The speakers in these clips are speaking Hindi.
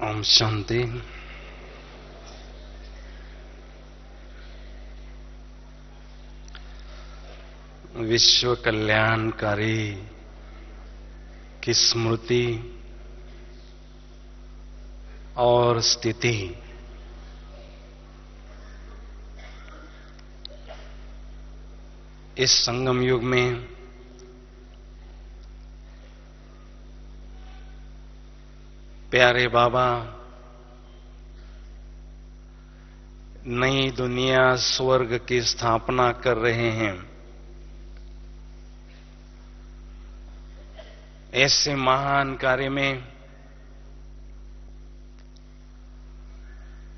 ओम शांति। विश्व कल्याणकारी की स्मृति और स्थिति इस संगम युग में प्यारे बाबा नई दुनिया स्वर्ग की स्थापना कर रहे हैं। ऐसे महान कार्य में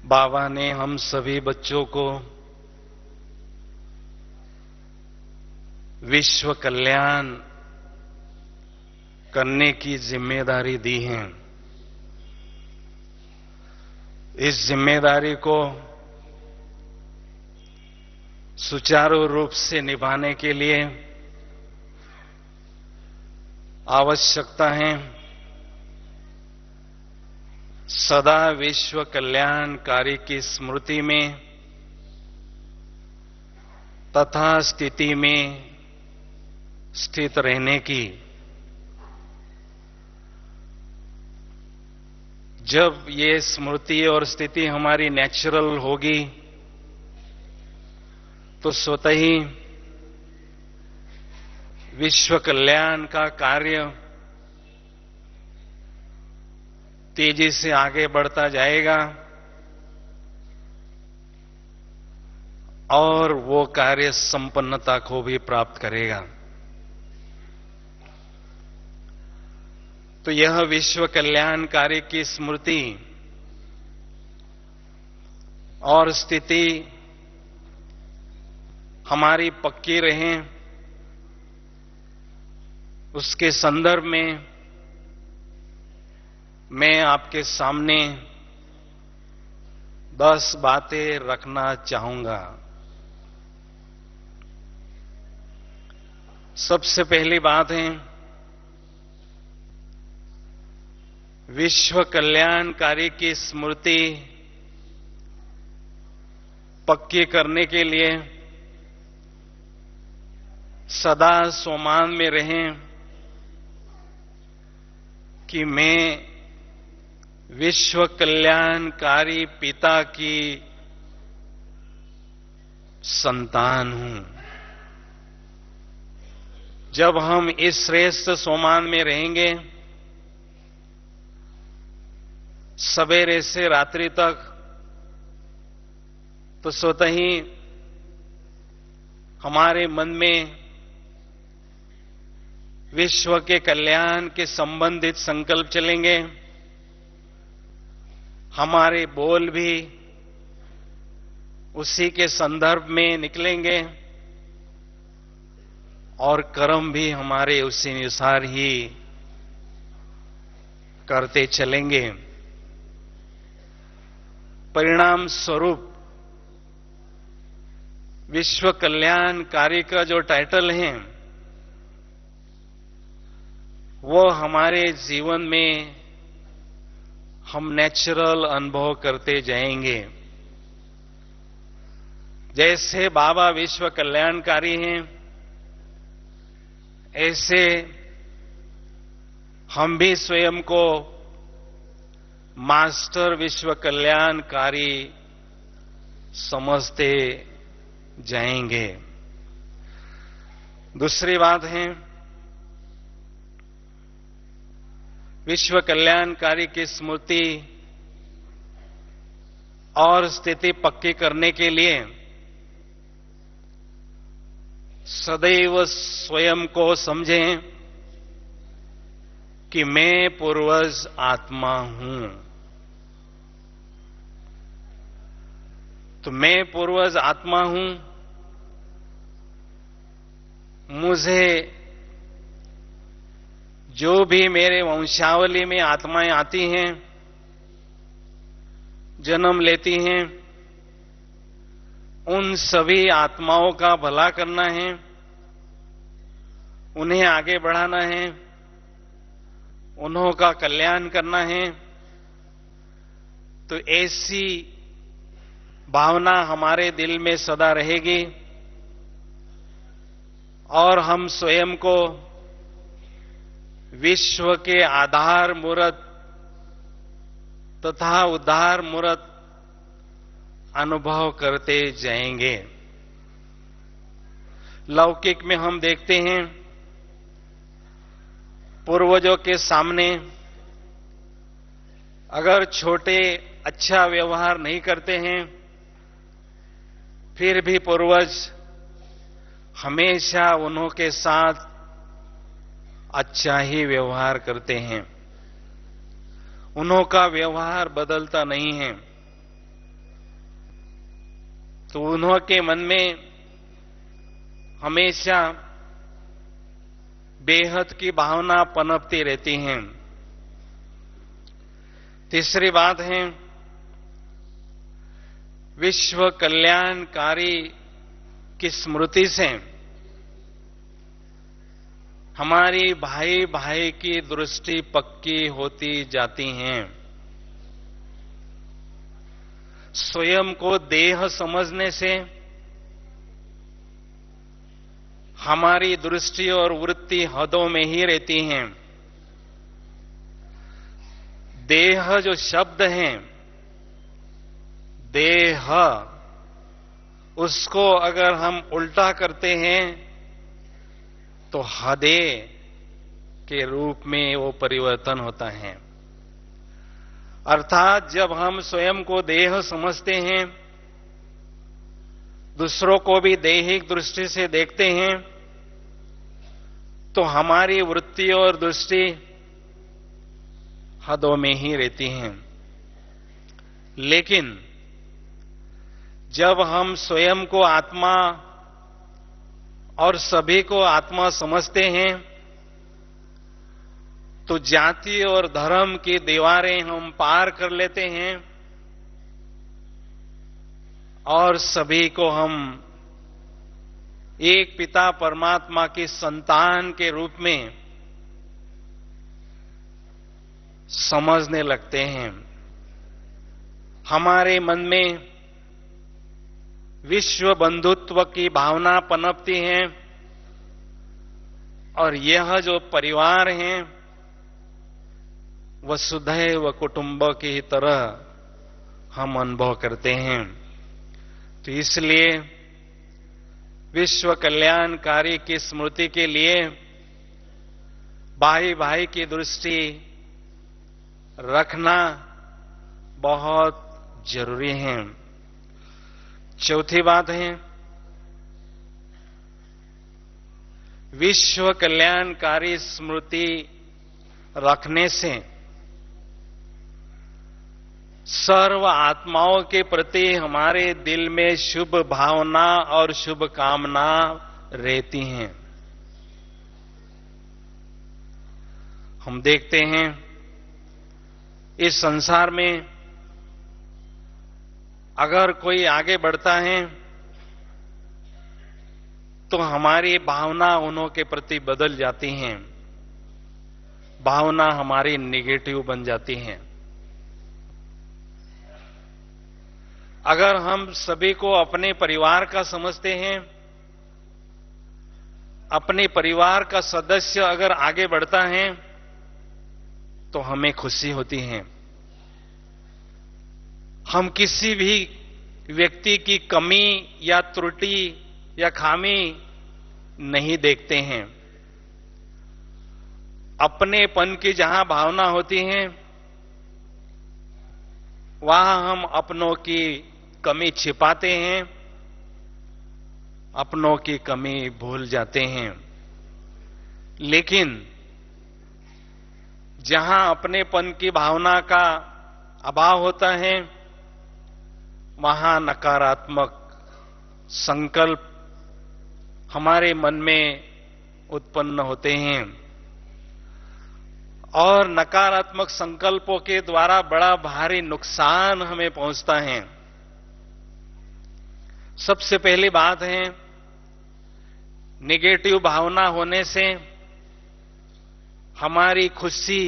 बाबा ने हम सभी बच्चों को विश्व कल्याण करने की जिम्मेदारी दी है। इस जिम्मेदारी को सुचारू रूप से निभाने के लिए आवश्यकता है सदा विश्व कल्याणकारी की स्मृति में तथा स्थिति में स्थित रहने की। जब ये स्मृति और स्थिति हमारी नेचुरल होगी तो स्वतः ही विश्व कल्याण का कार्य तेजी से आगे बढ़ता जाएगा और वो कार्य संपन्नता को भी प्राप्त करेगा। तो यह विश्व कल्याण कार्य की स्मृति और स्थिति हमारी पक्की रहे, उसके संदर्भ में मैं आपके सामने 10 बातें रखना चाहूंगा। सबसे पहली बात है विश्व कल्याणकारी की स्मृति पक्की करने के लिए सदा सोमान में रहें कि मैं विश्व कल्याणकारी पिता की संतान हूं। जब हम इस श्रेष्ठ सोमान में रहेंगे, सवेरे से रात्रि तक, तो स्वतः ही हमारे मन में विश्व के कल्याण के संबंधित संकल्प चलेंगे। हमारे बोल भी उसी के संदर्भ में निकलेंगे और कर्म भी हमारे उसी अनुसार ही करते चलेंगे। परिणाम स्वरूप विश्व कल्याणकारी का जो टाइटल है वो हमारे जीवन में हम नेचुरल अनुभव करते जाएंगे। जैसे बाबा विश्व कल्याणकारी हैं, ऐसे हम भी स्वयं को मास्टर विश्व कल्याणकारी समझते जाएंगे। दूसरी बात है विश्व कल्याणकारी की स्मृति और स्थिति पक्की करने के लिए सदैव स्वयं को समझें कि मैं पूर्वज आत्मा हूं। तो मैं पूर्वज आत्मा हूं, मुझे जो भी मेरे वंशावली में आत्माएं आती हैं, जन्म लेती हैं, उन सभी आत्माओं का भला करना है, उन्हें आगे बढ़ाना है, उन्हों का कल्याण करना है, तो ऐसी भावना हमारे दिल में सदा रहेगी और हम स्वयं को विश्व के आधार मूर्त तथा उद्धार मूर्त अनुभव करते जाएंगे। लौकिक में हम देखते हैं पूर्वजों के सामने अगर छोटे अच्छा व्यवहार नहीं करते हैं, फिर भी पूर्वज हमेशा उन्हों के साथ अच्छा ही व्यवहार करते हैं। उन्हों का व्यवहार बदलता नहीं है। तो उन्हों के मन में हमेशा बेहद की भावना पनपती रहती है। तीसरी बात है, विश्व कल्याणकारी की स्मृति से हमारी भाई भाई की दृष्टि पक्की होती जाती है। स्वयं को देह समझने से हमारी दृष्टि और वृत्ति हदों में ही रहती हैं। देह जो शब्द है, देह, उसको अगर हम उल्टा करते हैं तो हदे के रूप में वो परिवर्तन होता है। अर्थात जब हम स्वयं को देह समझते हैं, दूसरों को भी दैहिक दृष्टि से देखते हैं, तो हमारी वृत्ति और दृष्टि हदों में ही रहती हैं। लेकिन जब हम स्वयं को आत्मा और सभी को आत्मा समझते हैं, तो जाति और धर्म की दीवारें हम पार कर लेते हैं और सभी को हम एक पिता परमात्मा की संतान के रूप में समझने लगते हैं। हमारे मन में विश्व बंधुत्व की भावना पनपती है और यह जो परिवार है वसुधैव कुटुंब की तरह हम अनुभव करते हैं। तो इसलिए विश्व कल्याणकारी की स्मृति के लिए भाई भाई की दृष्टि रखना बहुत जरूरी है। चौथी बात है, विश्व कल्याणकारी स्मृति रखने से सर्व आत्माओं के प्रति हमारे दिल में शुभ भावना और शुभ कामना रहती हैं। हम देखते हैं इस संसार में अगर कोई आगे बढ़ता है तो हमारी भावना उन्हों के प्रति बदल जाती हैं, भावना हमारी नेगेटिव बन जाती हैं। अगर हम सभी को अपने परिवार का समझते हैं, अपने परिवार का सदस्य अगर आगे बढ़ता है तो हमें खुशी होती है। हम किसी भी व्यक्ति की कमी या त्रुटि या खामी नहीं देखते हैं। अपनेपन की जहां भावना होती है वहां हम अपनों की कमी छिपाते हैं, अपनों की कमी भूल जाते हैं। लेकिन जहां अपनेपन की भावना का अभाव होता है वहां नकारात्मक संकल्प हमारे मन में उत्पन्न होते हैं और नकारात्मक संकल्पों के द्वारा बड़ा भारी नुकसान हमें पहुंचता है। सबसे पहली बात है, नेगेटिव भावना होने से हमारी खुशी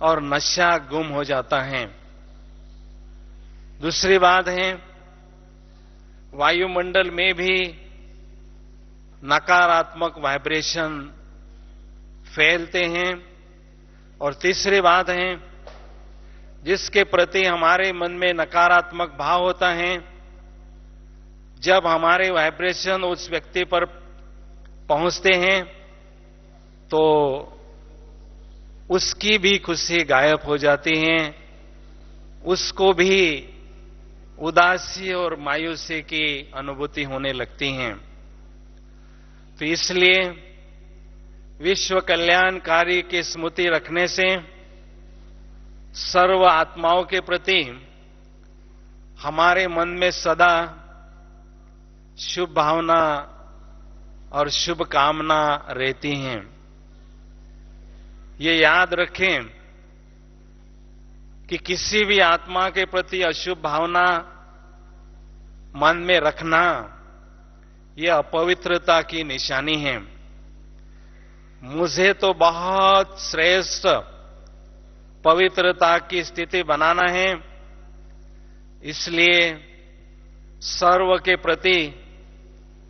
और नशा गुम हो जाता है। दूसरी बात है, वायुमंडल में भी नकारात्मक वाइब्रेशन फैलते हैं। और तीसरी बात है, जिसके प्रति हमारे मन में नकारात्मक भाव होता है, जब हमारे वाइब्रेशन उस व्यक्ति पर पहुंचते हैं तो उसकी भी खुशी गायब हो जाती है, उसको भी उदासी और मायूसी की अनुभूति होने लगती है। तो इसलिए विश्व कल्याणकारी की स्मृति रखने से सर्व आत्माओं के प्रति हमारे मन में सदा शुभ भावना और शुभ कामना रहती हैं। ये याद रखें कि किसी भी आत्मा के प्रति अशुभ भावना मन में रखना यह अपवित्रता की निशानी है। मुझे तो बहुत श्रेष्ठ पवित्रता की स्थिति बनाना है, इसलिए सर्व के प्रति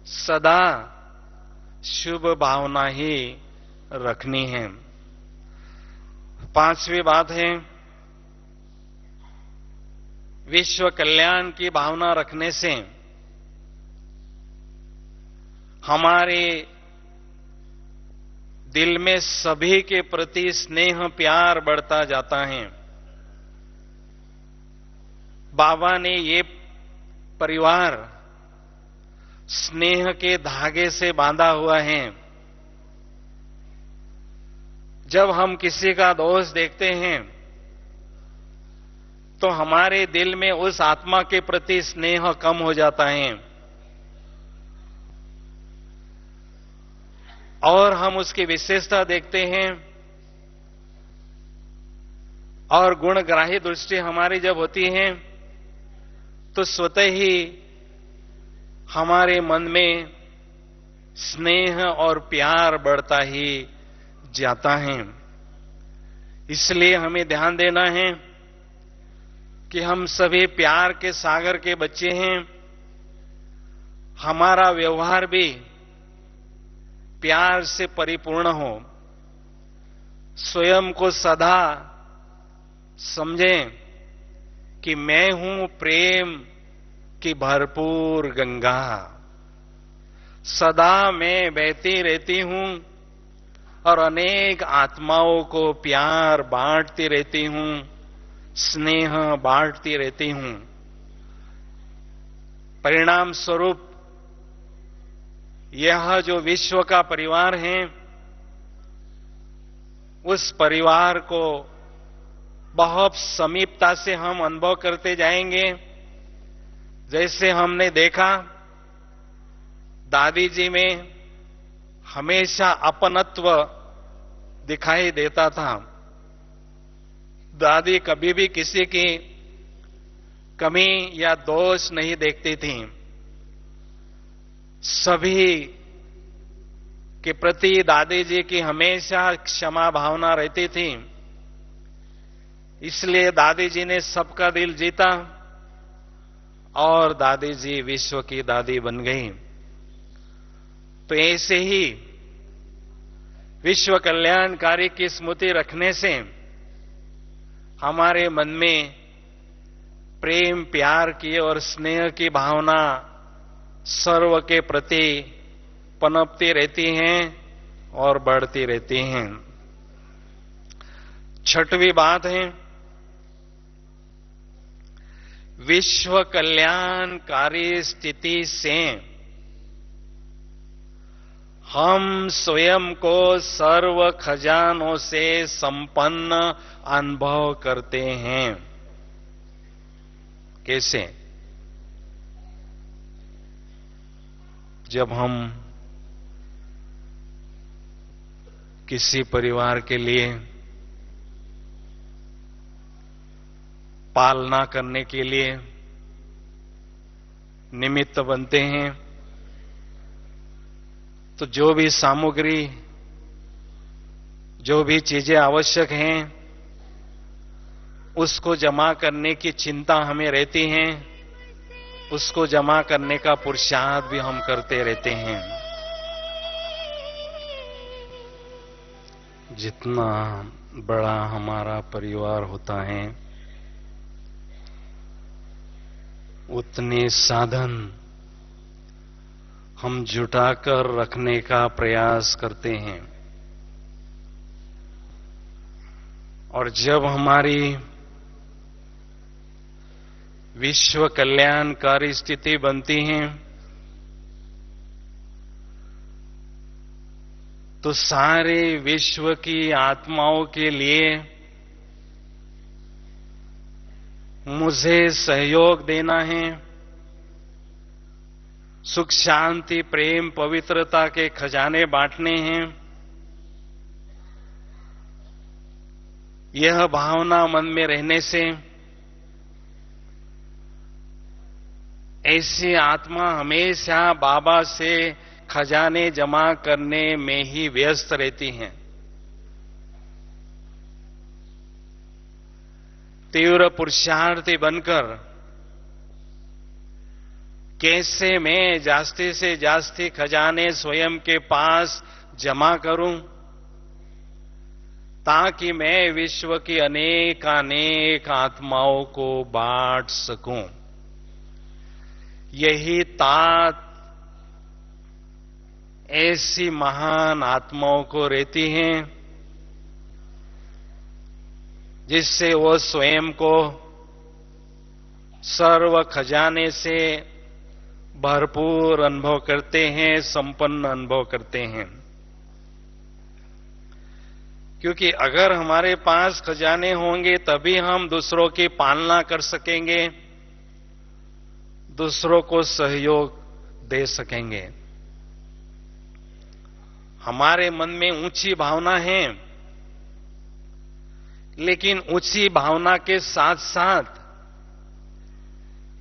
सदा शुभ भावना ही रखनी है। पांचवी बात है, विश्व कल्याण की भावना रखने से हमारे दिल में सभी के प्रति स्नेह प्यार बढ़ता जाता है। बाबा ने ये परिवार स्नेह के धागे से बांधा हुआ है। जब हम किसी का दोष देखते हैं तो हमारे दिल में उस आत्मा के प्रति स्नेह कम हो जाता है और हम उसकी विशेषता देखते हैं, और गुणग्राही दृष्टि हमारी जब होती है तो स्वतः ही हमारे मन में स्नेह और प्यार बढ़ता ही जाता है। इसलिए हमें ध्यान देना है कि हम सभी प्यार के सागर के बच्चे हैं। हमारा व्यवहार भी प्यार से परिपूर्ण हो। स्वयं को सदा समझें कि मैं हूं प्रेम की भरपूर गंगा, सदा मैं बहती रहती हूं और अनेक आत्माओं को प्यार बांटती रहती हूं, स्नेह बांटती रहती हूं। परिणाम स्वरूप यह जो विश्व का परिवार है, उस परिवार को बहुत समीपता से हम अनुभव करते जाएंगे। जैसे हमने देखा, दादी जी में हमेशा अपनत्व दिखाई देता था। दादी कभी भी किसी की कमी या दोष नहीं देखती थी। सभी के प्रति दादी जी की हमेशा क्षमा भावना रहती थी। इसलिए दादी जी ने सबका दिल जीता और दादी जी विश्व की दादी बन गई। तो ऐसे ही विश्व कल्याणकारी की स्मृति रखने से हमारे मन में प्रेम प्यार की और स्नेह की भावना सर्व के प्रति पनपती रहती हैं और बढ़ती रहती हैं। छठवीं बात है, विश्व कल्याणकारी स्थिति से हम स्वयं को सर्व खजानों से संपन्न अनुभव करते हैं। कैसे? जब हम किसी परिवार के लिए पालना करने के लिए निमित्त बनते हैं, तो जो भी सामग्री, जो भी चीजें आवश्यक हैं, उसको जमा करने की चिंता हमें रहती है, उसको जमा करने का पुरुषार्थ भी हम करते रहते हैं। जितना बड़ा हमारा परिवार होता है, उतने साधन हम जुटाकर रखने का प्रयास करते हैं। और जब हमारी विश्व कल्याणकारी स्थिति बनती है, तो सारे विश्व की आत्माओं के लिए मुझे सहयोग देना है, सुख शांति प्रेम पवित्रता के खजाने बांटने हैं। यह भावना मन में रहने से ऐसी आत्मा हमेशा बाबा से खजाने जमा करने में ही व्यस्त रहती हैं। तीव्र पुरुषार्थी बनकर कैसे मैं जास्ती से जास्ती खजाने स्वयं के पास जमा करूं, ताकि मैं विश्व की अनेक आत्माओं को बांट सकूं। यही तात ऐसी महान आत्माओं को रहती हैं, जिससे वो स्वयं को सर्व खजाने से भरपूर अनुभव करते हैं, संपन्न अनुभव करते हैं। क्योंकि अगर हमारे पास खजाने होंगे तभी हम दूसरों की पालना कर सकेंगे, दूसरों को सहयोग दे सकेंगे। हमारे मन में ऊंची भावना है, लेकिन ऊंची भावना के साथ साथ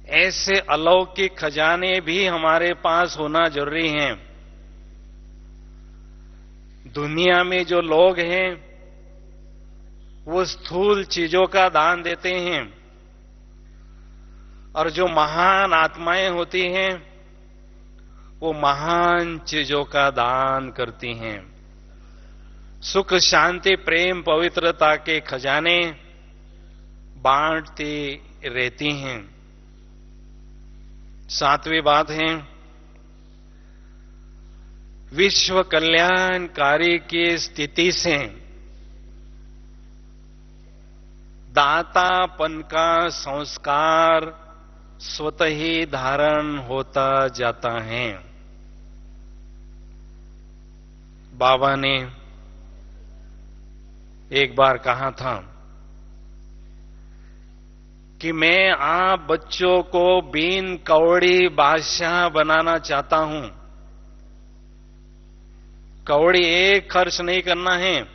ऐसे अलौकिक खजाने भी हमारे पास होना जरूरी है। दुनिया में जो लोग हैं वो स्थूल चीजों का दान देते हैं, और जो महान आत्माएं होती हैं वो महान चीजों का दान करती हैं। सुख शांति प्रेम पवित्रता के खजाने बांटती रहती हैं। सातवीं बात है, विश्व कल्याणकारी की स्थिति से दातापन का संस्कार स्वतः ही धारण होता जाता है। बाबा ने एक बार कहा था कि मैं आप बच्चों को बिन कौड़ी बादशाह बनाना चाहता हूं। कौड़ी एक खर्च नहीं करना है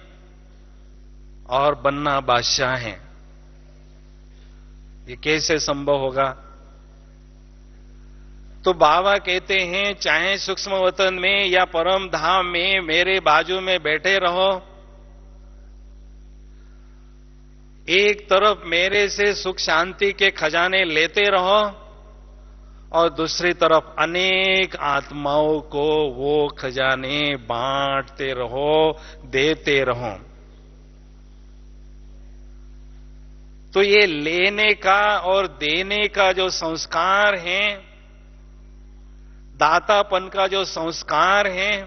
और बनना बादशाह है। ये कैसे संभव होगा? तो बाबा कहते हैं, चाहे सूक्ष्म वतन में या परम धाम में मेरे बाजू में बैठे रहो, एक तरफ मेरे से सुख शांति के खजाने लेते रहो और दूसरी तरफ अनेक आत्माओं को वो खजाने बांटते रहो, देते रहो। तो ये लेने का और देने का जो संस्कार है, दातापन का जो संस्कार है,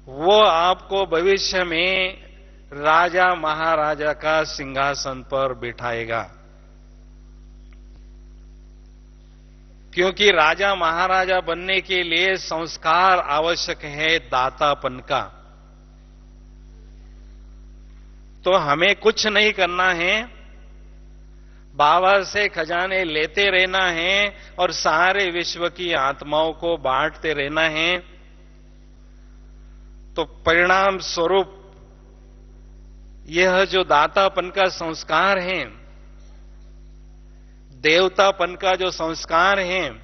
वो आपको भविष्य में राजा महाराजा का सिंहासन पर बिठाएगा। क्योंकि राजा महाराजा बनने के लिए संस्कार आवश्यक है दातापन का। तो हमें कुछ नहीं करना है, बाबा से खजाने लेते रहना है और सारे विश्व की आत्माओं को बांटते रहना है। तो परिणाम स्वरूप यह जो दातापन का संस्कार है, देवतापन का जो संस्कार है,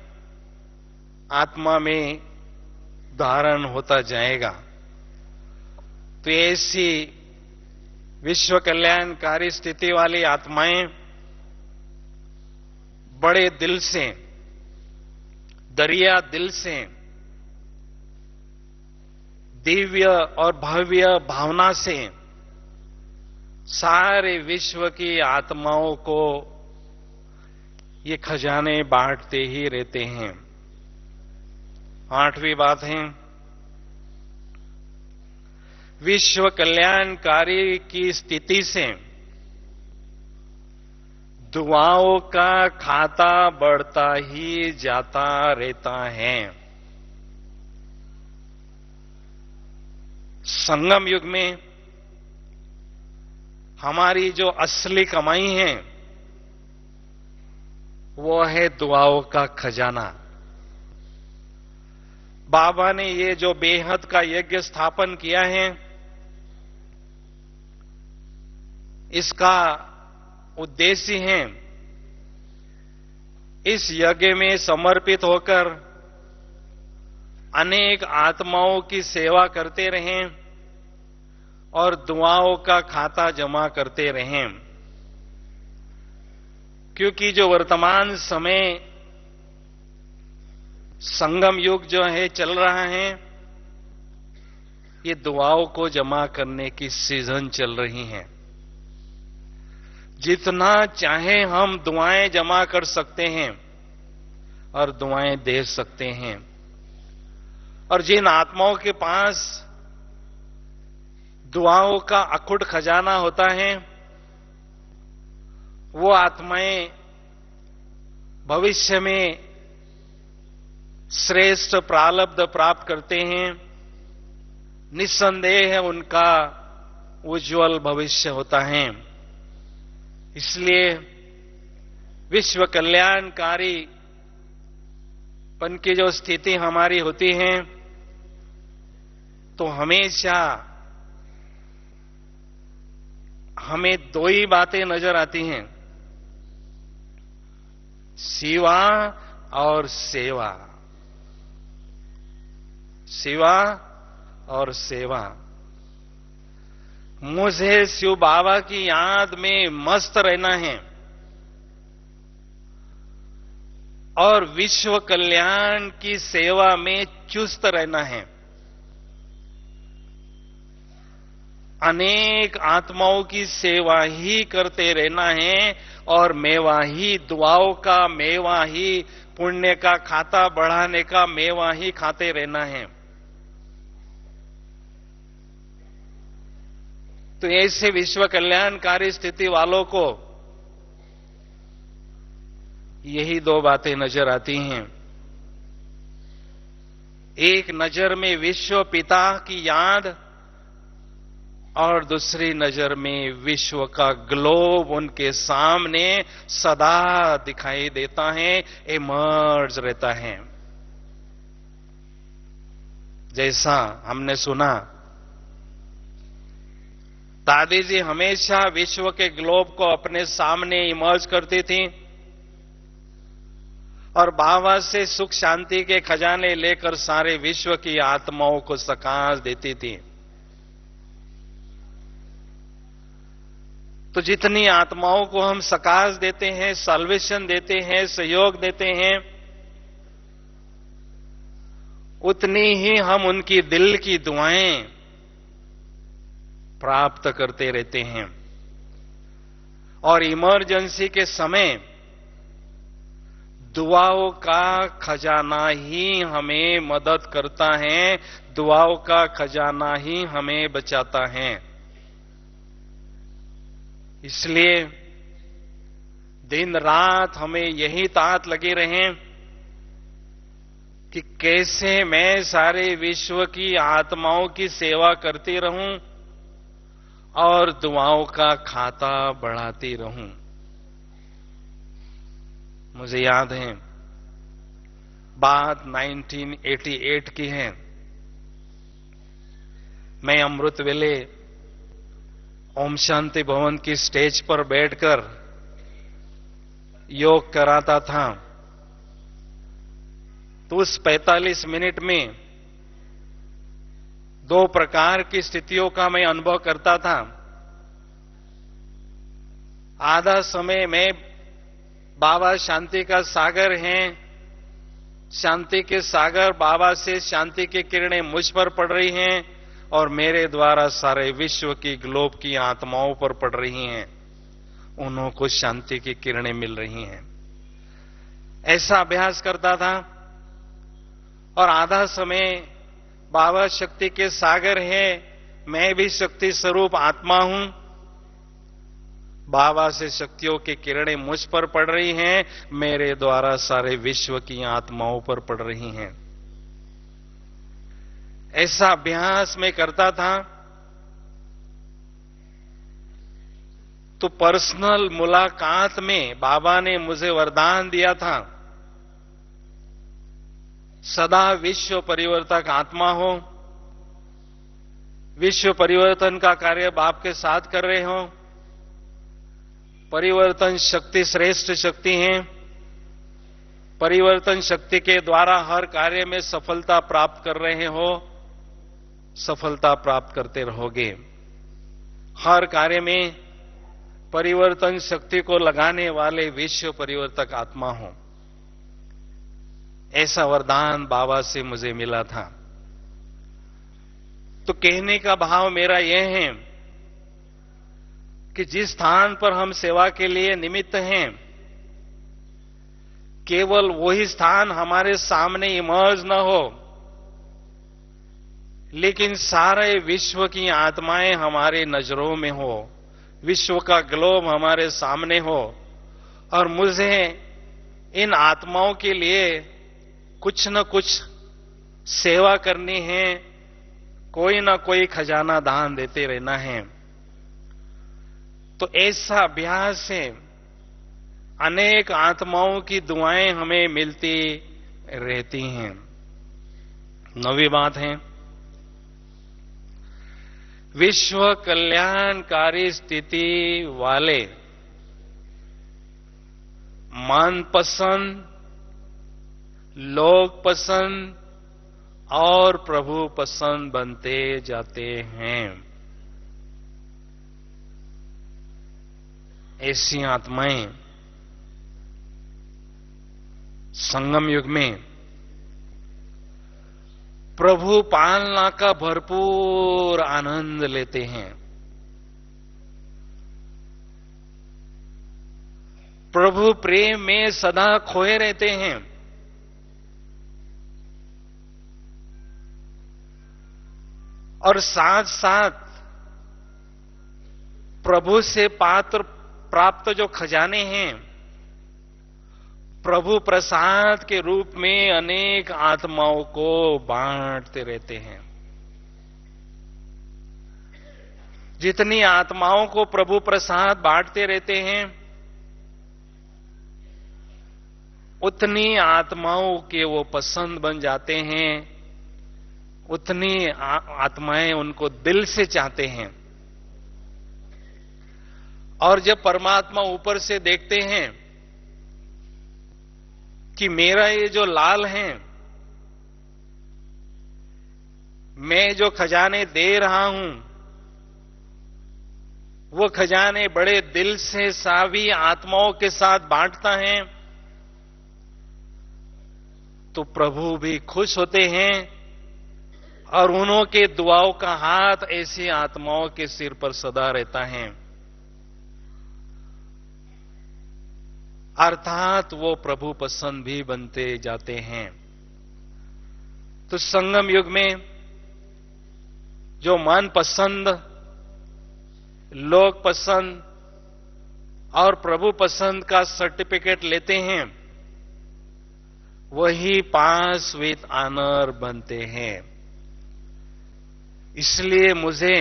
आत्मा में धारण होता जाएगा। तो ऐसी विश्व कल्याणकारी स्थिति वाली आत्माएं बड़े दिल से, दरिया दिल से, दिव्य और भव्य भावना से सारे विश्व की आत्माओं को ये खजाने बांटते ही रहते हैं। 8वीं बात है, विश्व कल्याणकारी की स्थिति से दुआओं का खाता बढ़ता ही जाता रहता है। संगम युग में हमारी जो असली कमाई है वो है दुआओं का खजाना। बाबा ने ये जो बेहद का यज्ञ स्थापन किया है, इसका उद्देश्य है इस यज्ञ में समर्पित होकर अनेक आत्माओं की सेवा करते रहें और दुआओं का खाता जमा करते रहें। क्योंकि जो वर्तमान समय संगम युग जो है चल रहा है, ये दुआओं को जमा करने की सीजन चल रही है। जितना चाहे हम दुआएं जमा कर सकते हैं और दुआएं दे सकते हैं। और जिन आत्माओं के पास दुआओं का अखुट खजाना होता है, वो आत्माएं भविष्य में श्रेष्ठ प्रारब्ध प्राप्त करते हैं। निस्संदेह उनका उज्जवल भविष्य होता है। इसलिए विश्व कल्याणकारी पन की जो स्थिति हमारी होती है, तो हमेशा हमें दो ही बातें नजर आती हैं, सेवा और सेवा। सेवा और सेवा। मुझे शिव बाबा की याद में मस्त रहना है और विश्व कल्याण की सेवा में चुस्त रहना है। अनेक आत्माओं की सेवा ही करते रहना है और मेवा ही, दुआओं का मेवा ही, पुण्य का खाता बढ़ाने का मेवा ही खाते रहना है। तो ऐसे विश्व कल्याणकारी स्थिति वालों को यही दो बातें नजर आती हैं। एक नजर में विश्व पिता की याद और दूसरी नजर में विश्व का ग्लोब उनके सामने सदा दिखाई देता है, इमर्ज रहता है। जैसा हमने सुना, दादी जी हमेशा विश्व के ग्लोब को अपने सामने इमर्ज करती थी और बाबा से सुख शांति के खजाने लेकर सारे विश्व की आत्माओं को सकाश देती थी। तो जितनी आत्माओं को हम सकाश देते हैं, सल्वेशन देते हैं, सहयोग देते हैं, उतनी ही हम उनकी दिल की दुआएं प्राप्त करते रहते हैं। और इमरजेंसी के समय दुआओं का खजाना ही हमें मदद करता है, दुआओं का खजाना ही हमें बचाता है। इसलिए दिन रात हमें यही तात लगे रहें कि कैसे मैं सारे विश्व की आत्माओं की सेवा करती रहूं और दुआओं का खाता बढ़ाती रहूं। मुझे याद है, बात 1988 की है। मैं अमृत वेले ओम शांति भवन की स्टेज पर बैठकर योग कराता था। तो उस 45 मिनट में दो प्रकार की स्थितियों का मैं अनुभव करता था। आधा समय में बाबा शांति का सागर हैं, शांति के सागर बाबा से शांति की किरणें मुझ पर पड़ रही हैं और मेरे द्वारा सारे विश्व की ग्लोब की आत्माओं पर पड़ रही हैं, उनको शांति की किरणें मिल रही हैं। ऐसा अभ्यास करता था। और आधा समय बाबा शक्ति के सागर है, मैं भी शक्ति स्वरूप आत्मा हूं, बाबा से शक्तियों की किरणें मुझ पर पड़ रही हैं, मेरे द्वारा सारे विश्व की आत्माओं पर पड़ रही हैं। ऐसा अभ्यास मैं करता था। तो पर्सनल मुलाकात में बाबा ने मुझे वरदान दिया था, सदा विश्व परिवर्तक आत्मा हो, विश्व परिवर्तन का कार्य बाप के साथ कर रहे हो, परिवर्तन शक्ति श्रेष्ठ शक्ति है, परिवर्तन शक्ति के द्वारा हर कार्य में सफलता प्राप्त कर रहे हो, सफलता प्राप्त करते रहोगे। हर कार्य में परिवर्तन शक्ति को लगाने वाले विश्व परिवर्तक आत्मा हो, ऐसा वरदान बाबा से मुझे मिला था। तो कहने का भाव मेरा यह है कि जिस स्थान पर हम सेवा के लिए निमित्त हैं, केवल वही स्थान हमारे सामने इमर्ज न हो, लेकिन सारे विश्व की आत्माएं हमारे नजरों में हो, विश्व का ग्लोब हमारे सामने हो, और मुझे इन आत्माओं के लिए कुछ न कुछ सेवा करनी है, कोई न कोई खजाना दान देते रहना है। तो ऐसा अभ्यास से अनेक आत्माओं की दुआएं हमें मिलती रहती हैं। 9वीं बात है, विश्व कल्याणकारी स्थिति वाले मनपसंद, लोग पसंद और प्रभु पसंद बनते जाते हैं। ऐसी आत्माएं संगम युग में प्रभु पालना का भरपूर आनंद लेते हैं। प्रभु प्रेम में सदा खोए रहते हैं। और साथ साथ प्रभु से पात्र प्राप्त जो खजाने हैं, प्रभु प्रसाद के रूप में अनेक आत्माओं को बांटते रहते हैं। जितनी आत्माओं को प्रभु प्रसाद बांटते रहते हैं, उतनी आत्माओं के वो पसंद बन जाते हैं, उतनी आत्माएं उनको दिल से चाहते हैं। और जब परमात्मा ऊपर से देखते हैं कि मेरा ये जो लाल है, मैं जो खजाने दे रहा हूं, वो खजाने बड़े दिल से सभी आत्माओं के साथ बांटता है, तो प्रभु भी खुश होते हैं और उन्हों के दुआओं का हाथ ऐसी आत्माओं के सिर पर सदा रहता है। अर्थात वो प्रभु पसंद भी बनते जाते हैं। तो संगम युग में जो मन पसंद, लोग पसंद और प्रभु पसंद का सर्टिफिकेट लेते हैं, वही पास विद ऑनर बनते हैं। इसलिए मुझे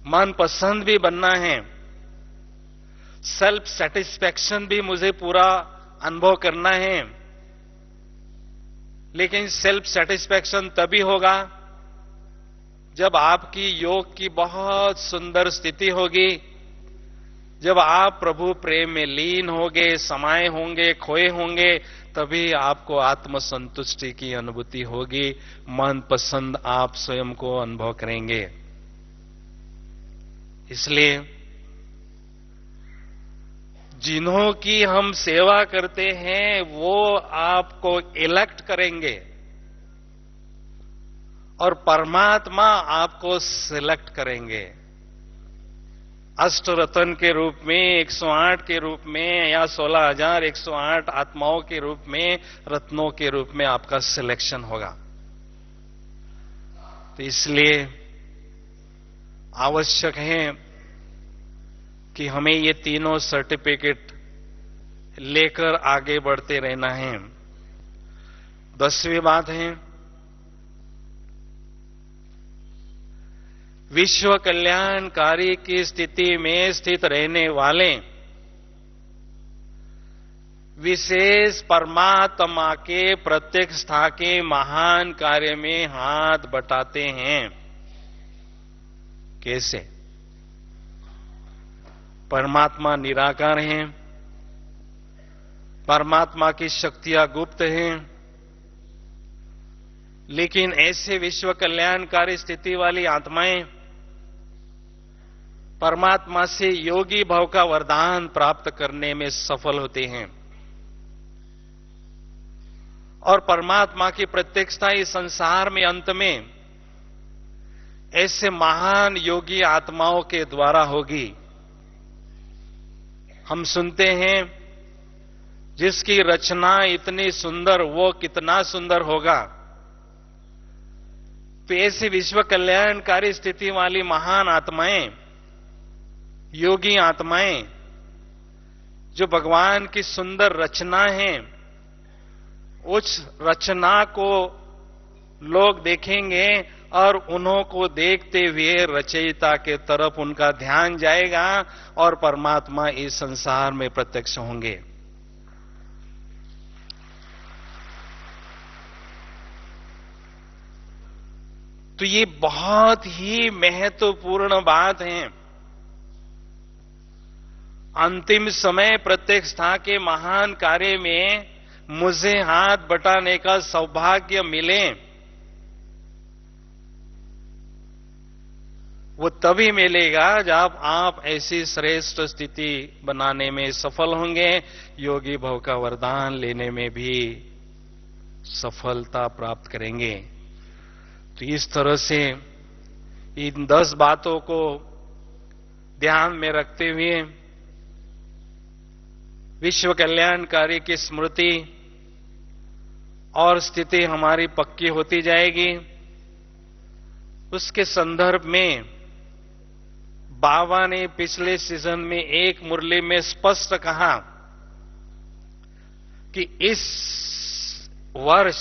मन पसंद भी बनना है, सेल्फ सेटिस्फैक्शन भी मुझे पूरा अनुभव करना है। लेकिन सेल्फ सेटिस्फैक्शन तभी होगा जब आपकी योग की बहुत सुंदर स्थिति होगी, जब आप प्रभु प्रेम में लीन होंगे, समाये होंगे, खोए होंगे, तभी आपको आत्मसंतुष्टि की अनुभूति होगी, मन पसंद आप स्वयं को अनुभव करेंगे। इसलिए जिन्हों की हम सेवा करते हैं वो आपको इलेक्ट करेंगे और परमात्मा आपको सिलेक्ट करेंगे। अष्टरत्न के रूप में 108 के रूप में या 16,108 आत्माओं के रूप में, रत्नों के रूप में आपका सिलेक्शन होगा। तो इसलिए आवश्यक है कि हमें ये तीनों सर्टिफिकेट लेकर आगे बढ़ते रहना है। 10वीं बात है, विश्व कल्याणकारी की स्थिति में स्थित रहने वाले विशेष परमात्मा के प्रत्यक्षता के महान कार्य में हाथ बटाते हैं। कैसे? परमात्मा निराकार हैं, परमात्मा की शक्तियां गुप्त हैं, लेकिन ऐसे विश्व कल्याणकारी स्थिति वाली आत्माएं परमात्मा से योगी भाव का वरदान प्राप्त करने में सफल होते हैं और परमात्मा की प्रत्यक्षता इस संसार में अंत में ऐसे महान योगी आत्माओं के द्वारा होगी। हम सुनते हैं जिसकी रचना इतनी सुंदर, वो कितना सुंदर होगा। तो ऐसी विश्व कल्याणकारी स्थिति वाली महान आत्माएं, योगी आत्माएं, जो भगवान की सुंदर रचना है, उस रचना को लोग देखेंगे और उन्हों को देखते हुए रचयिता के तरफ उनका ध्यान जाएगा और परमात्मा इस संसार में प्रत्यक्ष होंगे। तो ये बहुत ही महत्वपूर्ण बात है। अंतिम समय प्रत्यक्षता के महान कार्य में मुझे हाथ बटाने का सौभाग्य मिले, वो तभी मिलेगा जब आप ऐसी श्रेष्ठ स्थिति बनाने में सफल होंगे, योगी भव का वरदान लेने में भी सफलता प्राप्त करेंगे। तो इस तरह से इन 10 बातों को ध्यान में रखते हुए विश्व कल्याणकारी की स्मृति और स्थिति हमारी पक्की होती जाएगी। उसके संदर्भ में बाबा ने पिछले सीजन में एक मुरली में स्पष्ट कहा कि इस वर्ष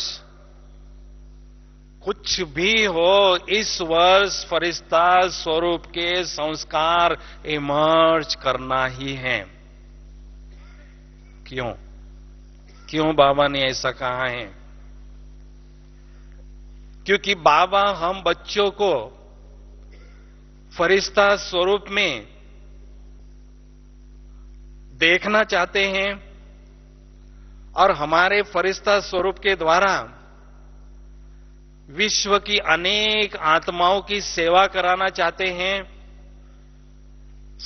कुछ भी हो, इस वर्ष फरिश्ता स्वरूप के संस्कार इमर्ज करना ही है। क्यों बाबा ने ऐसा कहा है? क्योंकि बाबा हम बच्चों को फरिश्ता स्वरूप में देखना चाहते हैं और हमारे फरिश्ता स्वरूप के द्वारा विश्व की अनेक आत्माओं की सेवा कराना चाहते हैं।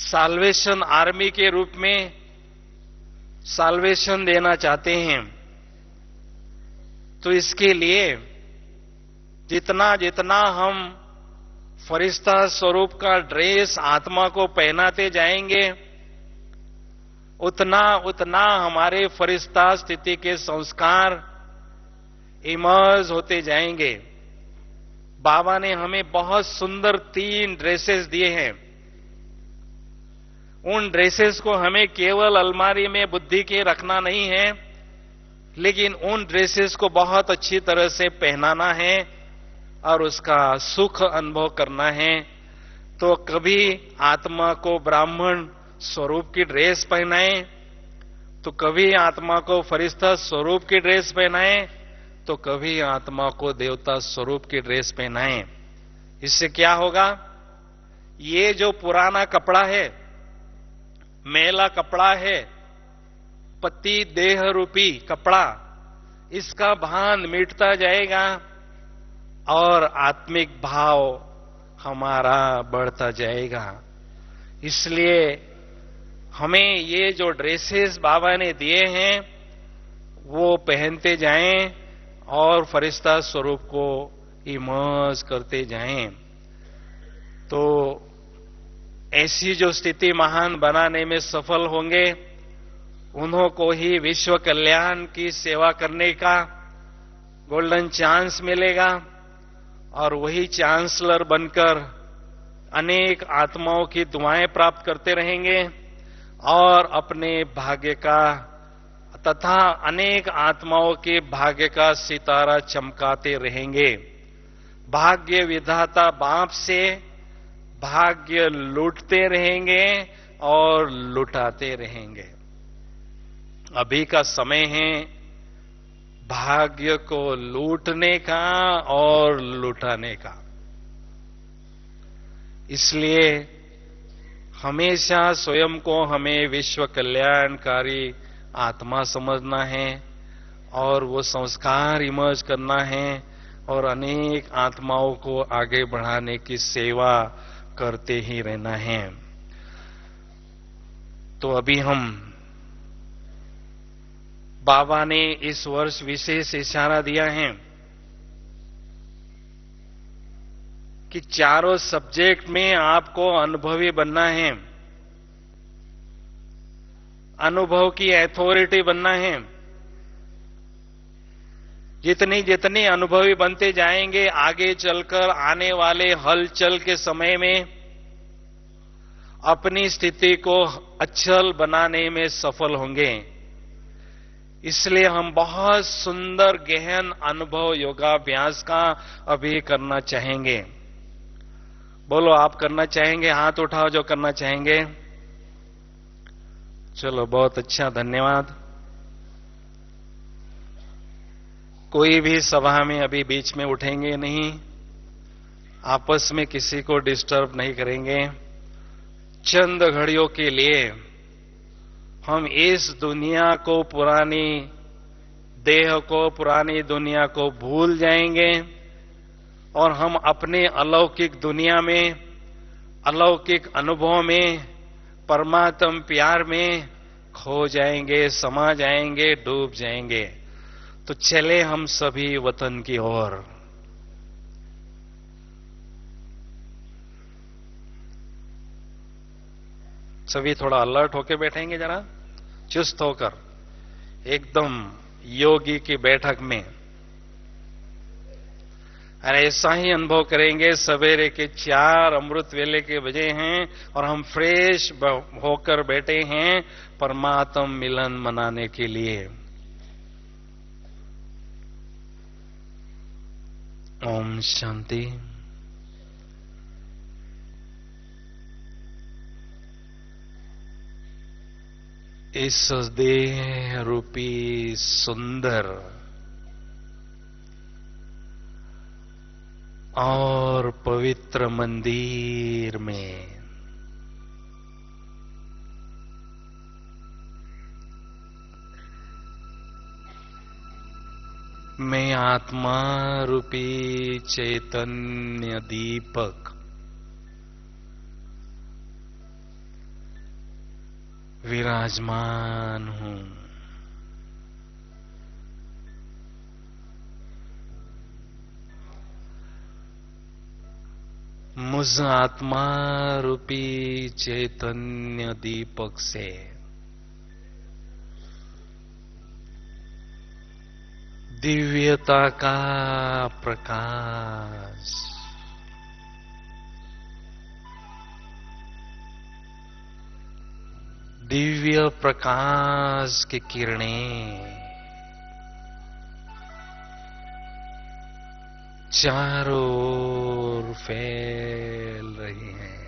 साल्वेशन आर्मी के रूप में साल्वेशन देना चाहते हैं। तो इसके लिए जितना जितना हम फरिश्ता स्वरूप का ड्रेस आत्मा को पहनाते जाएंगे, उतना उतना हमारे फरिश्ता स्थिति के संस्कार इमर्ज होते जाएंगे। बाबा ने हमें बहुत सुंदर 3 ड्रेसेस दिए हैं। उन ड्रेसेस को हमें केवल अलमारी में बुद्धि के रखना नहीं है, लेकिन उन ड्रेसेस को बहुत अच्छी तरह से पहनाना है और उसका सुख अनुभव करना है। तो कभी आत्मा को ब्राह्मण स्वरूप की ड्रेस पहनाएं, तो कभी आत्मा को फरिश्ता स्वरूप की ड्रेस पहनाएं, तो कभी आत्मा को देवता स्वरूप की ड्रेस पहनाएं। इससे क्या होगा? ये जो पुराना कपड़ा है, मैला कपड़ा है, पति देह रूपी कपड़ा, इसका भान मिटता जाएगा और आत्मिक भाव हमारा बढ़ता जाएगा। इसलिए हमें ये जो ड्रेसेस बाबा ने दिए हैं वो पहनते जाएं और फरिश्ता स्वरूप को इमर्ज करते जाएं। तो ऐसी जो स्थिति महान बनाने में सफल होंगे, उन्हों को ही विश्व कल्याण की सेवा करने का गोल्डन चांस मिलेगा और वही चांसलर बनकर अनेक आत्माओं की दुआएं प्राप्त करते रहेंगे और अपने भाग्य का तथा अनेक आत्माओं के भाग्य का सितारा चमकाते रहेंगे। भाग्य विधाता बाप से भाग्य लूटते रहेंगे और लुटाते रहेंगे। अभी का समय है भाग्य को लूटने का और लुटाने का। इसलिए हमेशा स्वयं को हमें विश्व कल्याणकारी आत्मा समझना है और वो संस्कार इमर्ज करना है और अनेक आत्माओं को आगे बढ़ाने की सेवा करते ही रहना है। तो अभी हम बाबा ने इस वर्ष विशेष इशारा दिया है कि चारों सब्जेक्ट में आपको अनुभवी बनना है, अनुभव की अथॉरिटी बनना है। जितनी जितनी अनुभवी बनते जाएंगे, आगे चलकर आने वाले हलचल के समय में अपनी स्थिति को अच्छल बनाने में सफल होंगे। इसलिए हम बहुत सुंदर गहन अनुभव योगाभ्यास का अभी करना चाहेंगे। बोलो, आप करना चाहेंगे? हाथ उठाओ जो करना चाहेंगे। चलो, बहुत अच्छा, धन्यवाद। कोई भी सभा में अभी बीच में उठेंगे नहीं, आपस में किसी को डिस्टर्ब नहीं करेंगे। चंद घड़ियों के लिए हम इस दुनिया को, पुरानी देह को, पुरानी दुनिया को भूल जाएंगे और हम अपने अलौकिक दुनिया में, अलौकिक अनुभव में, परमात्म प्यार में खो जाएंगे, समा जाएंगे, डूब जाएंगे। तो चले हम सभी वतन की ओर। सभी थोड़ा अलर्ट होकर बैठेंगे, जरा चुस्त होकर, एकदम योगी की बैठक में। और ऐसा ही अनुभव करेंगे। सवेरे के 4 अमृत वेले के बजे हैं और हम फ्रेश होकर बैठे हैं परमात्म मिलन मनाने के लिए। ओम शांति। इस देह रूपी सुंदर और पवित्र मंदिर में मैं आत्मा रूपी चैतन्य दीपक विराजमान हूं। मुझ आत्मा रूपी चैतन्य दीपक से दिव्यता का प्रकाश दिव्य प्रकाश की किरणें चारों ओर फैल रही हैं।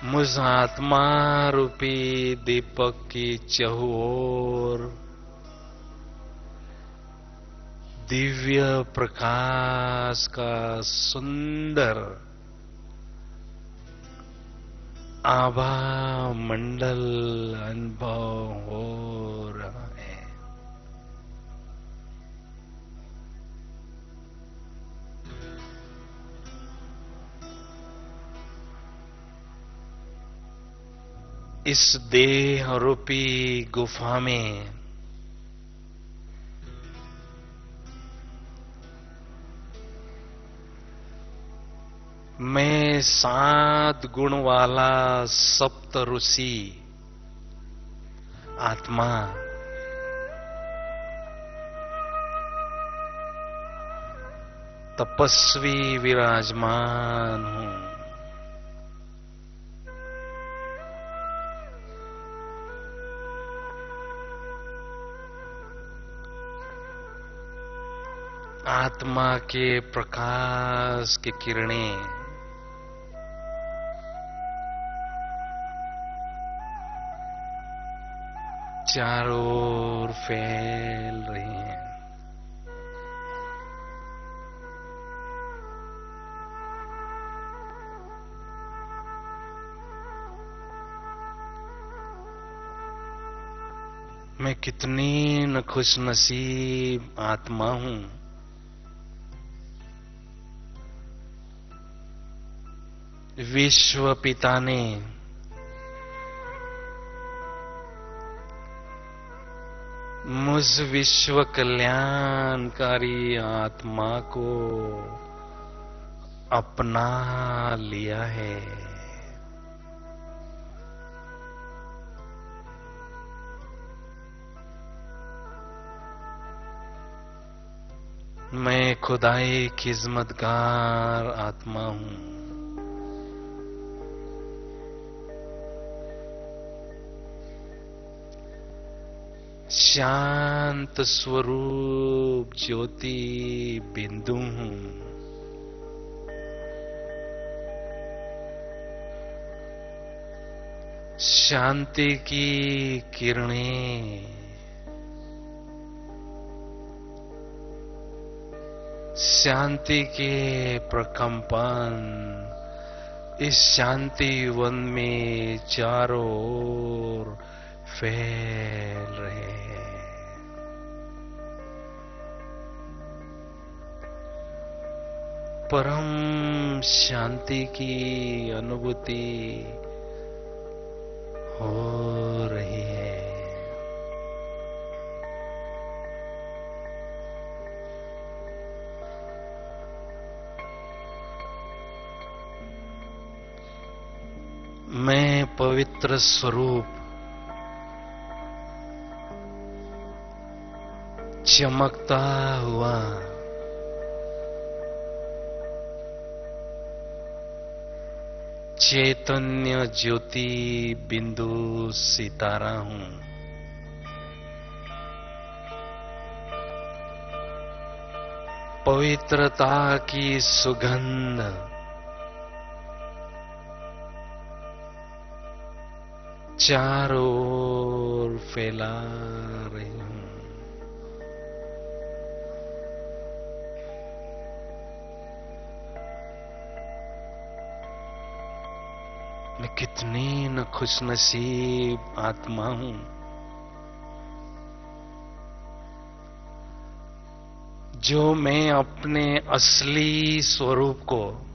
मुझ आत्मा रूपी दीपक की चहुओर दिव्य प्रकाश का सुंदर आभा मंडल अनुभव हो रहा है। इस देह रूपी गुफा में मैं 7 गुण वाला सप्त ऋषि आत्मा तपस्वी विराजमान हूं। आत्मा के प्रकाश की किरणें चारों ओर फैल रही हैं। मैं कितनी न खुशनसीब आत्मा हूं। विश्व पिता ने मुझ विश्व कल्याणकारी आत्मा को अपना लिया है। मैं खुदाई खिदमतगार आत्मा हूं। शांत स्वरूप ज्योति बिंदु हूं। शांति की किरणें शांति के प्रकंपन इस शांति वन में चारों ओर फैल रहे हैं। परम शांति की अनुभूति हो रही है। मैं पवित्र स्वरूप चमकता हुआ चैतन्य ज्योति बिंदु सितारा हूं। पवित्रता की सुगंध चारों ओर फैला रही हूं। मैं कितनी न खुशनसीब आत्मा हूं। जो मैं अपने असली स्वरूप को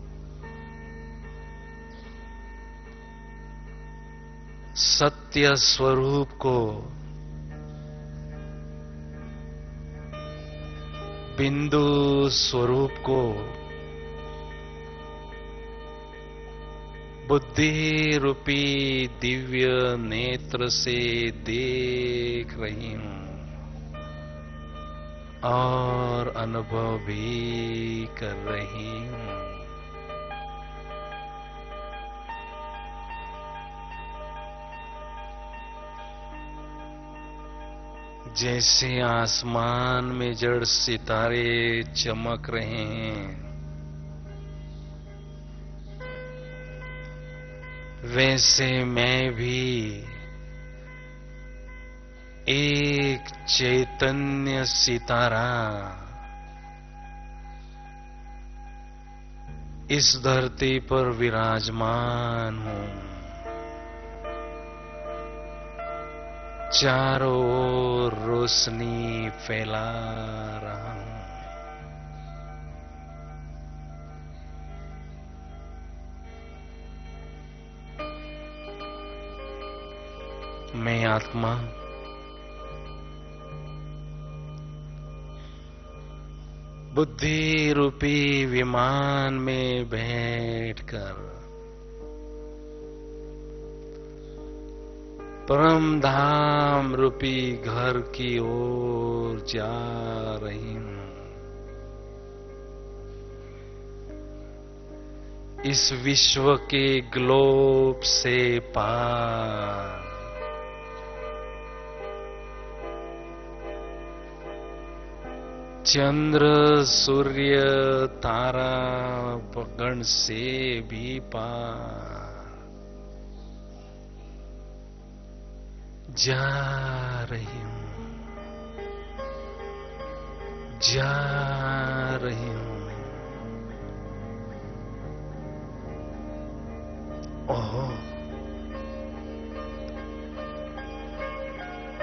सत्य स्वरूप को बिंदु स्वरूप को बुद्धि रूपी दिव्य नेत्र से देख रही हूं और अनुभव भी कर रही हूं। जैसे आसमान में जड़ सितारे चमक रहे हैं, वैसे मैं भी एक चैतन्य सितारा इस धरती पर विराजमान हूं। चारों ओर रोशनी फैला रहा हूं। मैं आत्मा बुद्धि रूपी विमान में बैठकर परम धाम रूपी घर की ओर जा रही हूं। इस विश्व के ग्लोब से पार चंद्र सूर्य तारा गण से भी पार जा रही हूं, जा रही हूं। ओह,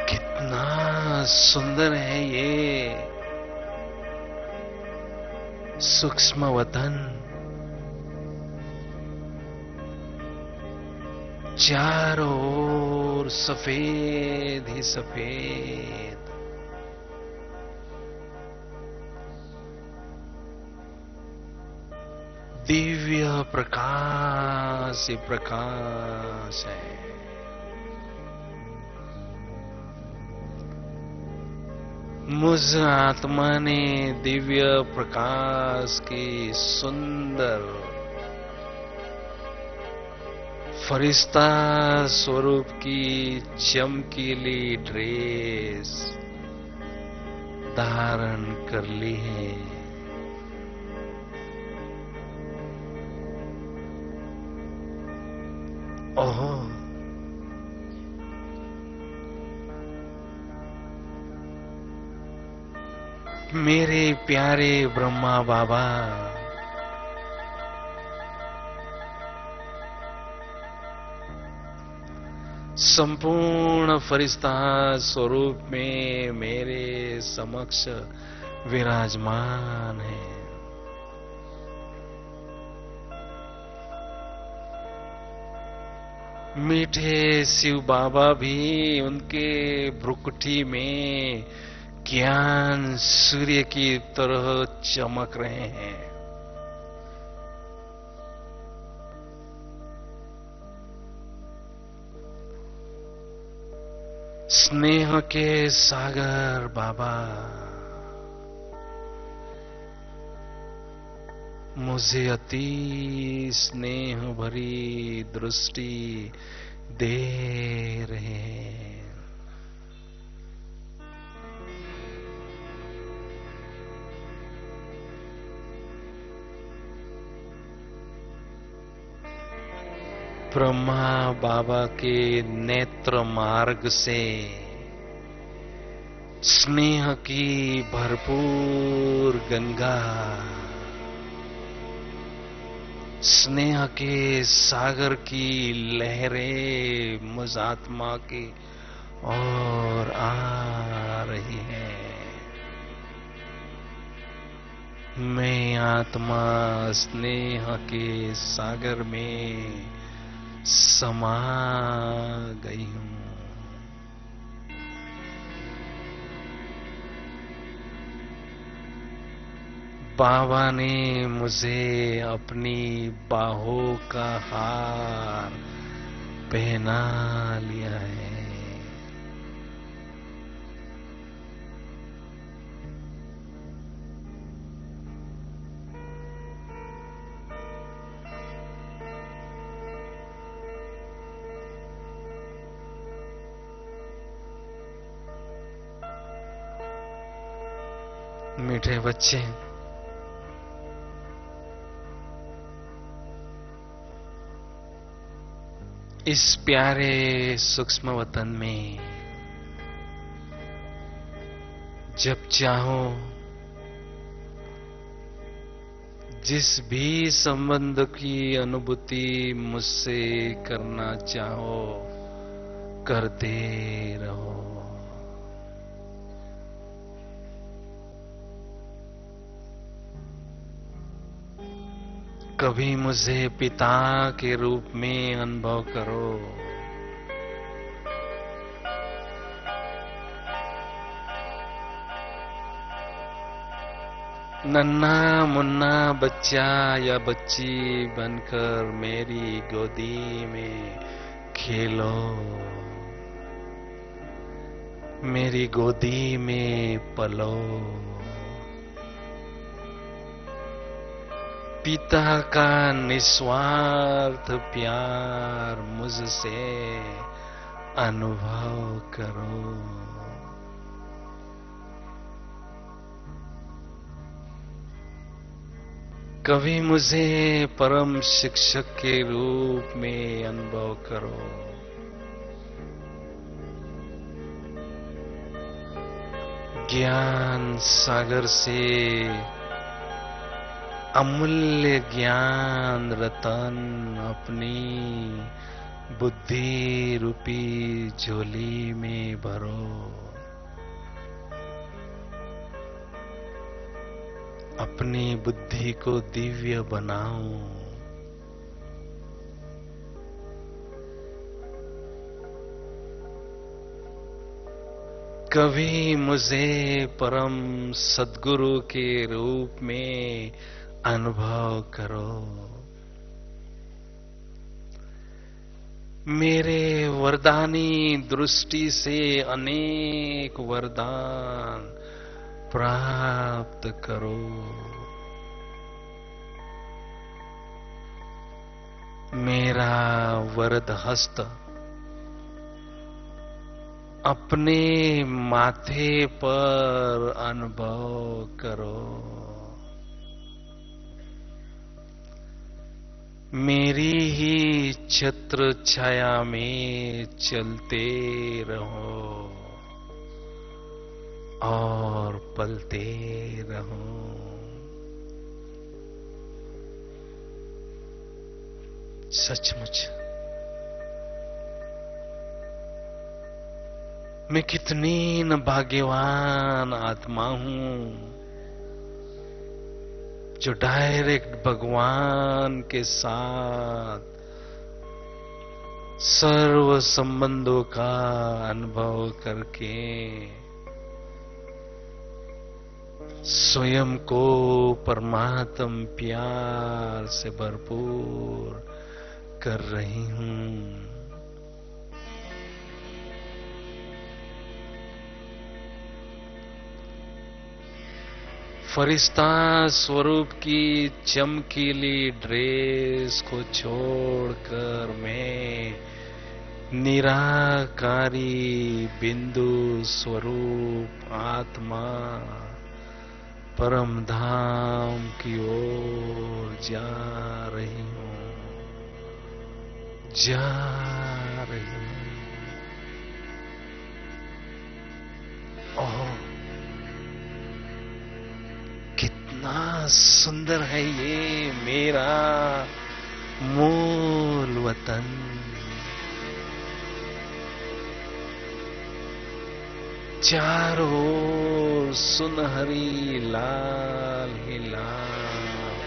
कितना सुंदर है ये सूक्ष्म वतन। चारों ओर सफेद ही सफेद, दिव्य प्रकाश ही प्रकाश है। मुझ आत्मा ने दिव्य प्रकाश की सुंदर फरिश्ता स्वरूप की चमकीली ड्रेस धारण कर ली है। ओह, मेरे प्यारे ब्रह्मा बाबा, संपूर्ण फरिश्ता स्वरूप में मेरे समक्ष विराजमान है। मीठे शिव बाबा भी उनके भ्रुकुटी में ज्ञान सूर्य की तरह चमक रहे हैं। स्नेह के सागर बाबा मुझे अति स्नेह भरी दृष्टि दे रहे हैं। ब्रह्मा बाबा के नेत्र मार्ग से स्नेह की भरपूर गंगा, स्नेह के सागर की लहरें मुझ आत्मा की ओर आ रही है। मैं आत्मा स्नेह के सागर में समा गई हूं। बाबा ने मुझे अपनी बाहों का हार पहना लिया है। मीठे बच्चे, इस प्यारे सूक्ष्म वतन में जब चाहो जिस भी संबंध की अनुभूति मुझसे करना चाहो करते रहो। कभी मुझे पिता के रूप में अनुभव करो, नन्हा मुन्ना बच्चा या बच्ची बनकर मेरी गोदी में खेलो, मेरी गोदी में पलो। पिता का निस्वार्थ प्यार मुझसे अनुभव करो। कभी मुझे परम शिक्षक के रूप में अनुभव करो। ज्ञान सागर से अमूल्य ज्ञान रतन अपनी बुद्धि रूपी झोली में भरो। अपनी बुद्धि को दिव्य बनाओ। कभी मुझे परम सद्गुरु के रूप में अनुभव करो। मेरे वरदानी दृष्टि से अनेक वरदान प्राप्त करो। मेरा वरद हस्त अपने माथे पर अनुभव करो। मेरी ही छत्र छाया में चलते रहो और पलते रहो। सचमुच मैं कितनी न भाग्यवान आत्मा हूं जो डायरेक्ट भगवान के साथ सर्व संबंधों का अनुभव करके स्वयं को परमात्म प्यार से भरपूर कर रही हूं। फरिश्ता स्वरूप की चमकीली ड्रेस को छोड़कर मैं निराकारी बिंदु स्वरूप आत्मा परम धाम की ओर जा रही हूं, जा रही हूं। ओह, कितना सुंदर है ये मेरा मूल वतन। चारों ओर सुनहरी लाल ही लाल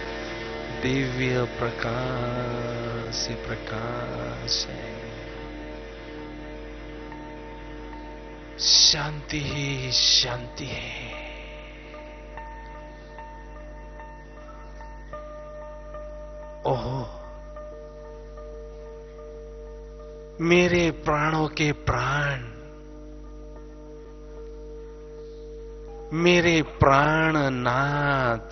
दिव्य प्रकाश ही प्रकाश है। शांति ही शांति है। ओहो, मेरे प्राणों के प्राण, मेरे प्राणनाथ,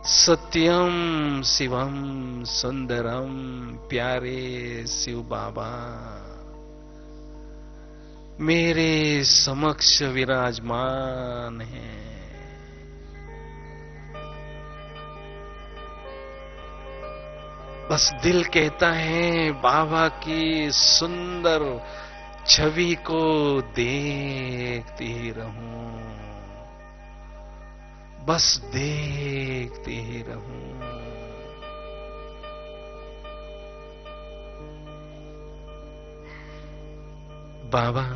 सत्यम शिवम सुंदरम प्यारे शिव बाबा मेरे समक्ष विराजमान हैं। बस दिल कहता है बाबा की सुंदर छवि को देखते ही रहूं, बस देखते ही रहूं। बाबा,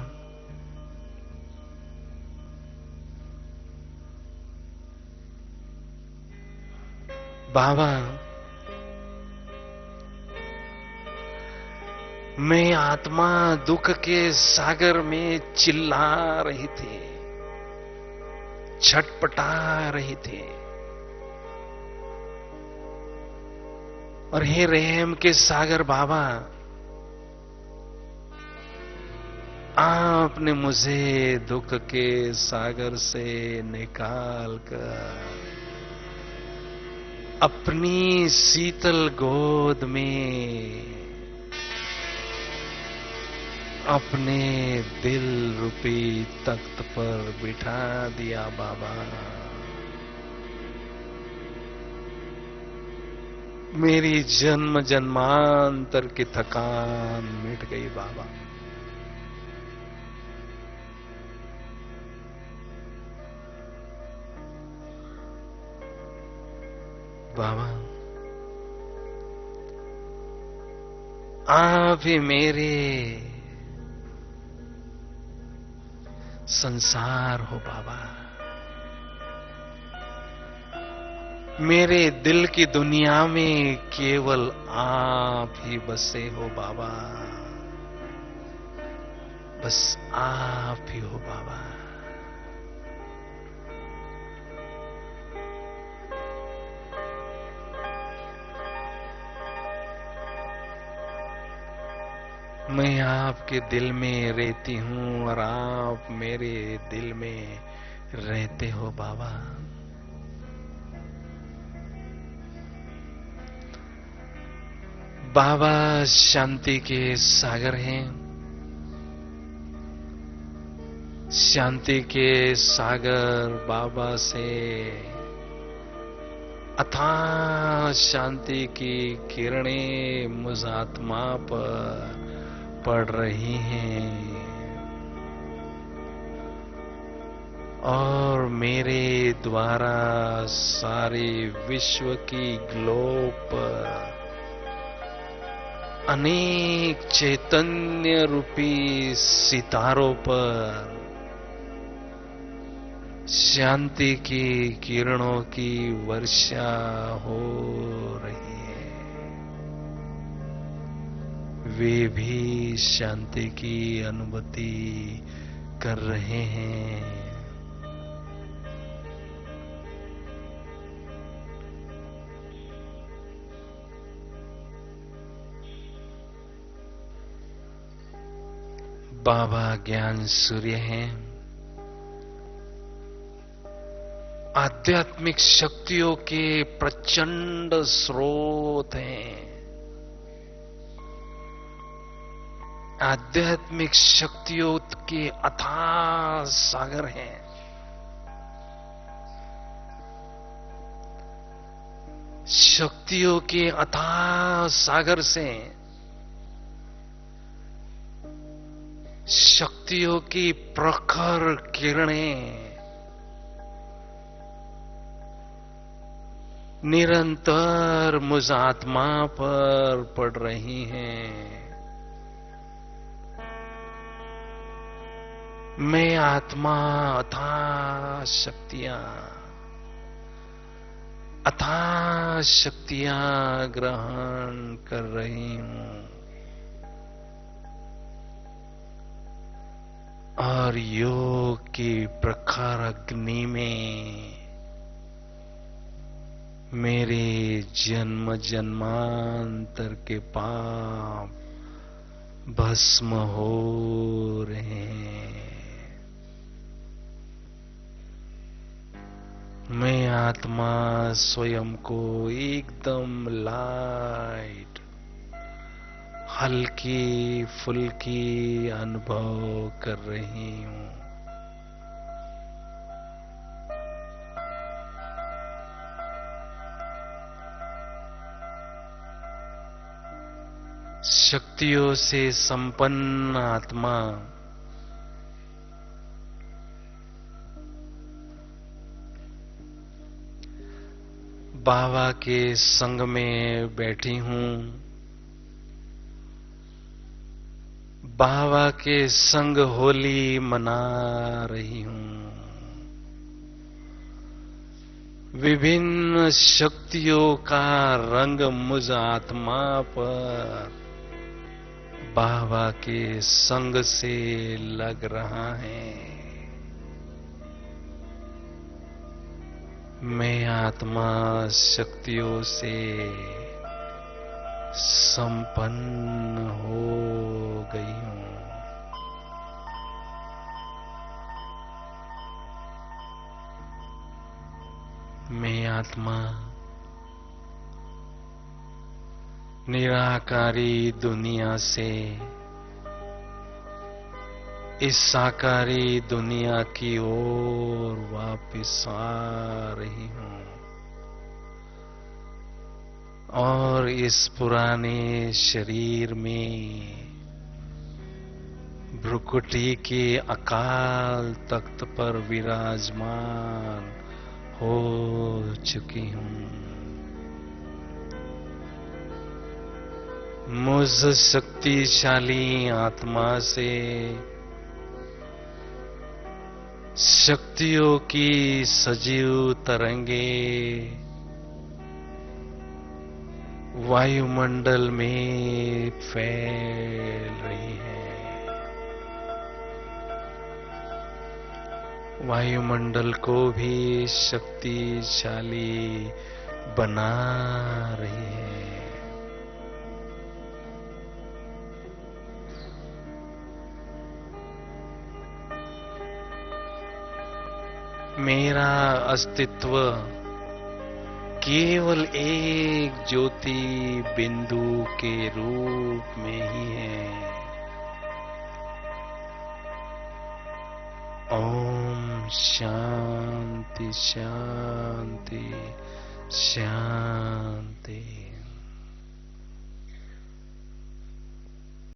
बाबा, मैं आत्मा दुख के सागर में चिल्ला रही थी, छटपटा रहे थे। और हे रहम के सागर बाबा, आपने मुझे दुख के सागर से निकाल कर अपनी शीतल गोद में अपने दिल रूपी तख्त पर बिठा दिया बाबा। मेरी जन्म जन्मांतर की थकान मिट गई बाबा। बाबा, आप ही मेरे संसार हो बाबा। मेरे दिल की दुनिया में केवल आप ही बसे हो बाबा। बस आप ही हो बाबा। मैं आपके दिल में रहती हूं और आप मेरे दिल में रहते हो बाबा। बाबा शांति के सागर हैं। शांति के सागर बाबा से अथाह शांति की किरणें मुझ आत्मा पर पड़ रही हैं और मेरे द्वारा सारे विश्व की ग्लोब पर अनेक चैतन्य रूपी सितारों पर शांति की किरणों की वर्षा हो रही है। वे भी शांति की अनुभूति कर रहे हैं। बाबा ज्ञान सूर्य हैं। आध्यात्मिक शक्तियों के प्रचंड स्रोत हैं। आध्यात्मिक शक्तियों के अथाह सागर हैं। शक्तियों के अथाह सागर से शक्तियों की प्रखर किरणें निरंतर मुझ आत्मा पर पड़ रही हैं। मैं आत्मा अथाह शक्तियां ग्रहण कर रही हूं और योग की प्रखर अग्नि में मेरे जन्म जन्मांतर के पाप भस्म हो रहे हैं। मैं आत्मा स्वयं को एकदम लाइट, हल्की फुल्की अनुभव कर रही हूं। शक्तियों से संपन्न आत्मा बाबा के संग में बैठी हूं। बाबा के संग होली मना रही हूं। विभिन्न शक्तियों का रंग मुझ आत्मा पर बाबा के संग से लग रहा है। मैं आत्मा शक्तियों से संपन्न हो गई हूं। मैं आत्मा निराकारी दुनिया से इस साकारी दुनिया की ओर वापस आ रही हूं और इस पुराने शरीर में भ्रुकुटी के अकाल तख्त पर विराजमान हो चुकी हूं। मुझ शक्तिशाली आत्मा से शक्तियों की सजीव तरंगे वायुमंडल में फैल रही है। वायुमंडल को भी शक्तिशाली बना रही है। मेरा अस्तित्व केवल एक ज्योति बिंदु के रूप में ही है। ओम शांति शांति शांति।